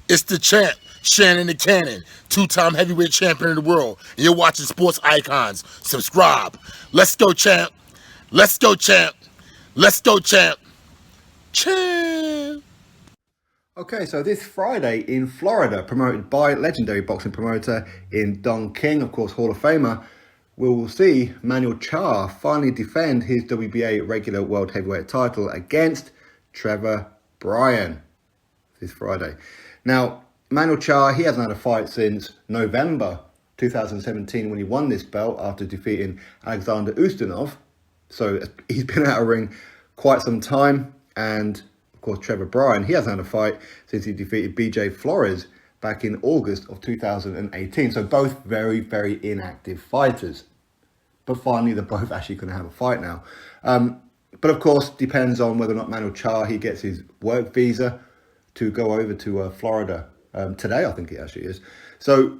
It's the champ, Shannon the Cannon, two-time heavyweight champion of the world. And you're watching Sports Icons. Subscribe. Let's go, champ. Let's go, champ. Let's go, champ. Champ. Okay, so this Friday in Florida, promoted by legendary boxing promoter in Don King, of course, Hall of Famer, we will see Manuel Charr finally defend his WBA Regular World Heavyweight title against Trevor Bryan this Friday. Now, Manuel Charr, he hasn't had a fight since November 2017 when he won this belt after defeating Alexander Ustinov. So he's been out of ring quite some time. And of course, Trevor Bryan, he hasn't had a fight since he defeated BJ Flores back in August of 2018. So both very, very inactive fighters. But finally, they're both actually going to have a fight now. But of course, depends on whether or not Manuel Charr, he gets his work visa to go over to Florida today, I think it actually is. So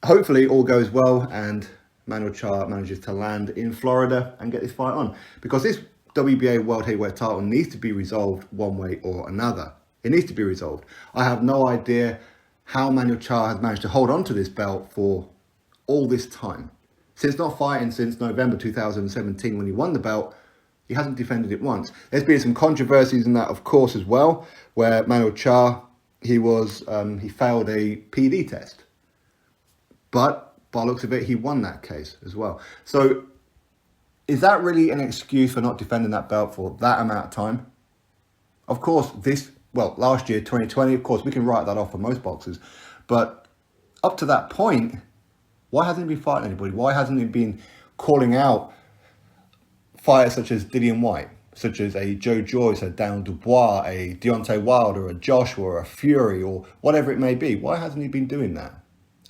hopefully all goes well and Manuel Charr manages to land in Florida and get this fight on. Because this WBA World Heavyweight title needs to be resolved one way or another. It needs to be resolved. I have no idea how Manuel Charr has managed to hold on to this belt for all this time. Since not fighting since November 2017 when he won the belt, he hasn't defended it once. There's been some controversies in that, of course, as well, where Manuel Charr, he failed a PD test. But by the looks of it, he won that case as well. So is that really an excuse for not defending that belt for that amount of time? Of course, last year, 2020, of course, we can write that off for most boxers. But up to that point, why hasn't he been fighting anybody? Why hasn't he been calling out fighters such as Dillian White, such as a Joe Joyce, a Daniel Dubois, a Deontay Wilder, a Joshua, or a Fury, or whatever it may be? Why hasn't he been doing that?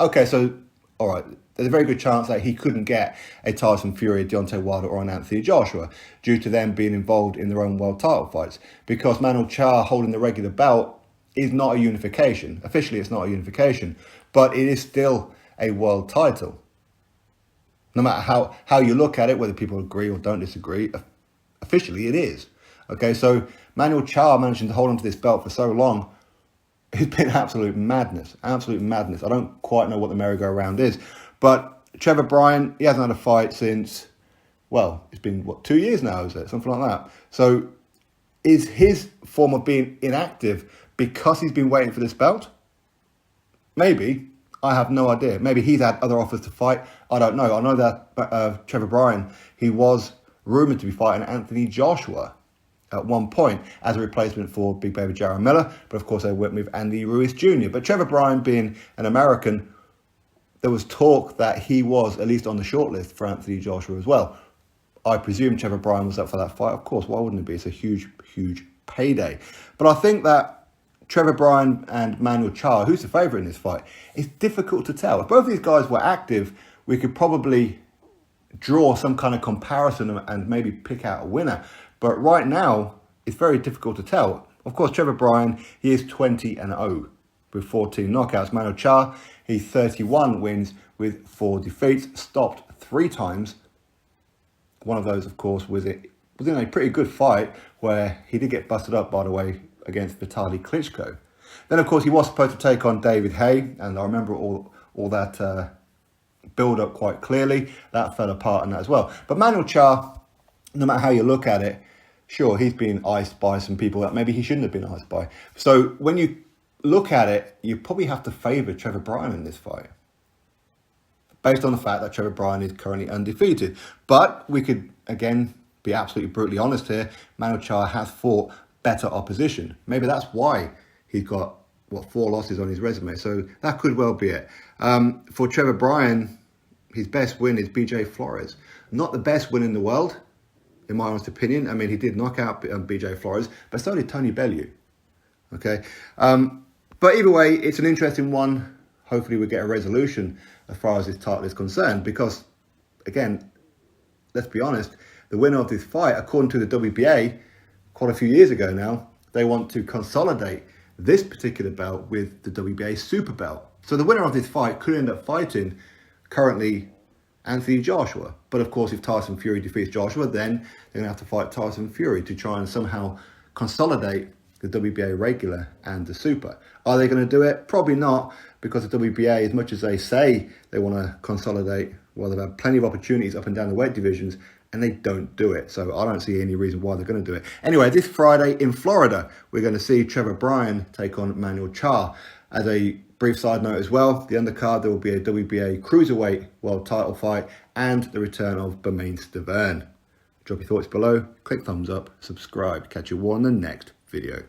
Okay, so, all right, there's a very good chance that he couldn't get a Tyson Fury, a Deontay Wilder, or an Anthony Joshua due to them being involved in their own world title fights. Because Manuel Charr holding the regular belt is not a unification. Officially, it's not a unification, but it is still a world title. No matter how you look at it, whether people agree or don't disagree, officially it is. Okay, so Manuel Charr managing to hold on to this belt for so long, it's been absolute madness. Absolute madness. I don't quite know what the merry-go-round is. But Trevor Bryan, he hasn't had a fight since, it's been, 2 years now, is it? Something like that. So is his form of being inactive because he's been waiting for this belt? Maybe. I have no idea. Maybe he's had other offers to fight. I don't know. I know that Trevor Bryan, he was rumoured to be fighting Anthony Joshua at one point as a replacement for Big Baby Jarrell Miller. But of course, they went with Andy Ruiz Jr. But Trevor Bryan being an American, there was talk that he was at least on the shortlist for Anthony Joshua as well. I presume Trevor Bryan was up for that fight. Of course, why wouldn't it be? It's a huge, huge payday. But I think that Trevor Bryan and Manuel Charr, who's the favourite in this fight? It's difficult to tell. If both these guys were active, we could probably draw some kind of comparison and maybe pick out a winner. But right now, it's very difficult to tell. Of course, Trevor Bryan, he is 20-0 with 14 knockouts. Manuel Charr, he's 31 wins with 4 defeats, stopped 3 times. One of those, of course, was in a pretty good fight where he did get busted up, by the way, against Vitaly Klitschko. Then, of course, he was supposed to take on David Haye, and I remember all that build-up quite clearly. That fell apart in that as well. But Manuel Charr, no matter how you look at it, sure, he's been iced by some people that maybe he shouldn't have been iced by. So when you look at it, you probably have to favour Trevor Bryan in this fight, based on the fact that Trevor Bryan is currently undefeated. But we could, again, be absolutely brutally honest here. Manuel Charr has fought better opposition. Maybe that's why he's got 4 losses on his resume. So that could well be it. For Trevor Bryan, his best win is BJ Flores. Not the best win in the world, in my honest opinion. I mean, he did knock out BJ Flores, but so did Tony Bellew. Okay, but either way, it's an interesting one. Hopefully, we get a resolution as far as this title is concerned. Because, again, let's be honest, the winner of this fight, according to the WBA, quite a few years ago now, they want to consolidate this particular belt with the WBA Super Belt. So the winner of this fight could end up fighting currently Anthony Joshua. But of course, if Tyson Fury defeats Joshua, then they're going to have to fight Tyson Fury to try and somehow consolidate the WBA Regular and the Super. Are they going to do it? Probably not, because the WBA, as much as they say they want to consolidate, well, they've had plenty of opportunities up and down the weight divisions, and they don't do it. So I don't see any reason why they're going to do it. Anyway, this Friday in Florida, we're going to see Trevor Bryan take on Manuel Charr. As a brief side note as well, the undercard, there will be a WBA Cruiserweight World Title fight and the return of Bermane Stiverne. Drop your thoughts below, click thumbs up, subscribe. Catch you all in the next video.